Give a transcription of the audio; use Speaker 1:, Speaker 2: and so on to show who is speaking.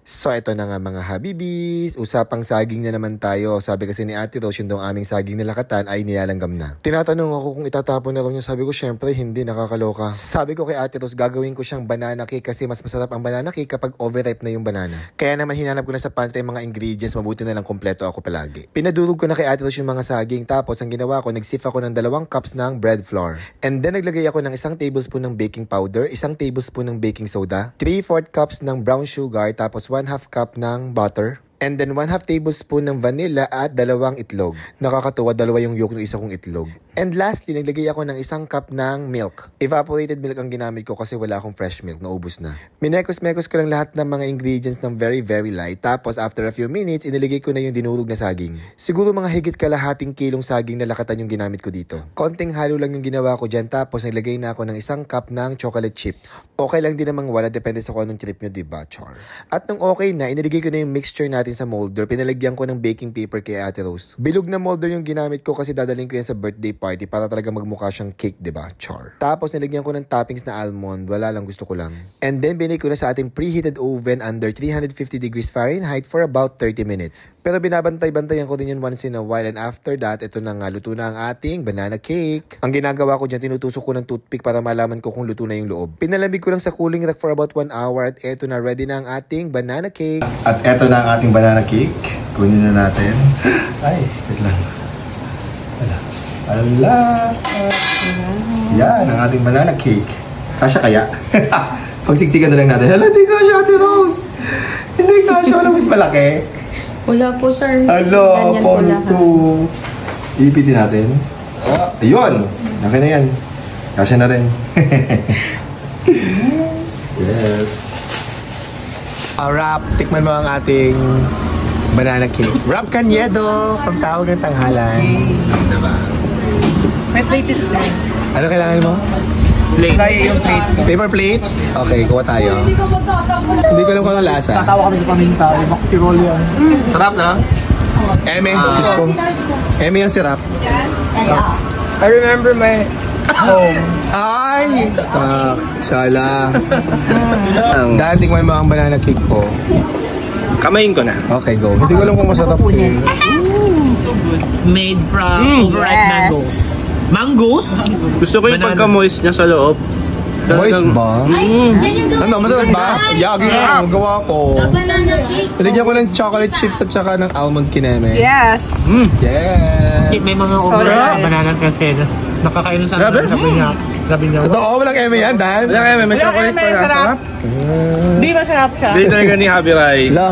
Speaker 1: So ito na nga mga habibis, usapang saging na naman tayo. Sabi kasi ni Ate Rose, yung aming saging na lakatan ay nilalanggam na. Tinatanong ako kung itatapon na raw niya. Sabi ko syempre hindi, nakakaloka. Sabi ko kay Ate Rose, gagawin ko siyang banana cake kasi mas masarap ang banana cake kapag overripe na yung banana. Kaya naman hinanap ko na sa pantry yung mga ingredients, mabuti na lang kompleto ako palagi. Pinadurog ko na kay Ate Rose yung mga saging, tapos ang ginawa ko, nagsif ako ng 2 cups ng bread flour. And then naglagay ako ng 1 tablespoon ng baking powder, 1 tablespoon ng baking soda, 3/4 cups ng brown sugar, tapos 1/2 cup ng butter, and then 1/2 tablespoon ng vanilla at 2 itlog. Nakakatuwa, 2 yung yolk ng isa kong itlog. And lastly, naglagay ako ng 1 cup ng milk. Evaporated milk ang ginamit ko kasi wala akong fresh milk, naubos na. Minekos-mekos ko lang lahat ng mga ingredients ng very light. Tapos after a few minutes, iniligay ko na yung dinurog na saging. Siguro mga higit kalahating kilong saging na lakatan yung ginamit ko dito. Konting halo lang yung ginawa ko dyan, tapos naglagay na ako ng 1 cup ng chocolate chips. Okay lang din namang wala, depende sa kung anong trip nyo, diba, char? At nung okay na, iniligay ko na yung mixture natin sa molder, pinalagyan ko ng baking paper kay Ate Rose. Bilog na molder yung ginamit ko kasi dadalhin ko yan sa birthday party para talaga magmukha siyang cake, diba? Char. Tapos nilagyan ko ng toppings na almond, wala lang, gusto ko lang. And then binake ko na sa ating preheated oven under 350 degrees Fahrenheit for about 30 minutes. Pero binabantay-bantayan ko din yun once in a while, and after that, ito na nga, luto na ang ating banana cake. Ang ginagawa ko dyan, tinutusok ko ng toothpick para malaman ko kung luto na yung loob. Pinalamig ko lang sa cooling rack for about 1 hour at eto na, ready na ang ating banana cake. At eto na ang ating banana cake. Kunin na natin. Ay, wait lang. Ala. Yan, ang ating banana cake. Kasya kaya? Pagsiksikan na lang natin. Hala, hindi kasya, Ate Rose. Hindi kasya, wala mas malaki.
Speaker 2: Wala po, sir.
Speaker 1: Hello, Ponto. Ipitin natin. Oh, ayun. Okay na yan. Kasya na rin. Yes. Wrap. Tikman mo ang ating banana cake. Wrap Canyedo. Pagtawag ng tanghalan. Diba?
Speaker 2: My plate is there.
Speaker 1: Ano kailangan mo?
Speaker 2: Plate. Yung plate ko.
Speaker 1: Paper plate? Okay, kuha tayo. Hindi ko alam kung anong lasa.
Speaker 3: Tatawa kami sa paminta. Ibak si Rolly yan.
Speaker 1: Sarap na? Eme, gusto ko. Eme yung sirap.
Speaker 3: I remember my home.
Speaker 1: Ay! Shala. Dahil tingnan mo ang banana cake ko.
Speaker 4: Kamayin ko na.
Speaker 1: Okay, go. Hindi ko alam kung masarap eh.
Speaker 3: So good. Made from overripe mango. Mangoes?
Speaker 4: Gusto ko yung pagka-moist niya sa loob.
Speaker 1: Moist ba? Ano, masarap ba? Yagi na ang gawa ko. Nilagyan ko ng chocolate chips at saka ng almond kineme.
Speaker 3: Yes.
Speaker 1: Yes.
Speaker 3: May mga overripe bananas kasi. Nakakain sa sabi niya.
Speaker 1: Totoo, walang eme yan, Dan?
Speaker 4: Walang eme, may chocolate pa na. Sarap?
Speaker 3: Di masarap siya.
Speaker 4: Hindi talaga ni Happy Rai.
Speaker 1: La.